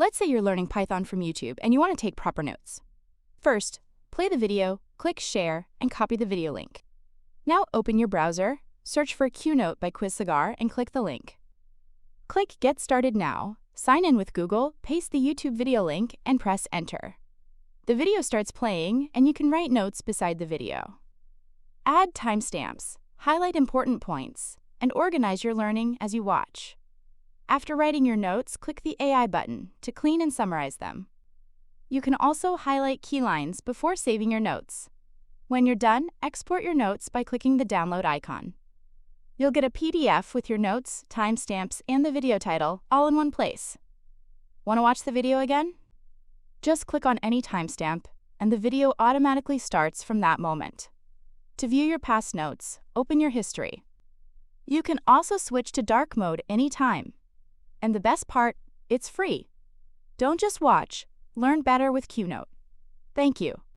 Let's say you're learning Python from YouTube and you want to take proper notes. First, play the video, click Share, and copy the video link. Now open your browser, search for QNote by QuizSagar, and click the link. Click Get Started Now, sign in with Google, paste the YouTube video link, and press Enter. The video starts playing, and you can write notes beside the video. Add timestamps, highlight important points, and organize your learning as you watch. After writing your notes, click the AI button to clean and summarize them. You can also highlight key lines before saving your notes. When you're done, export your notes by clicking the download icon. You'll get a PDF with your notes, timestamps, and the video title all in one place. Want to watch the video again? Just click on any timestamp, and the video automatically starts from that moment. To view your past notes, open your history. You can also switch to dark mode anytime. And the best part, it's free. Don't just watch, learn better with QNote. Thank you.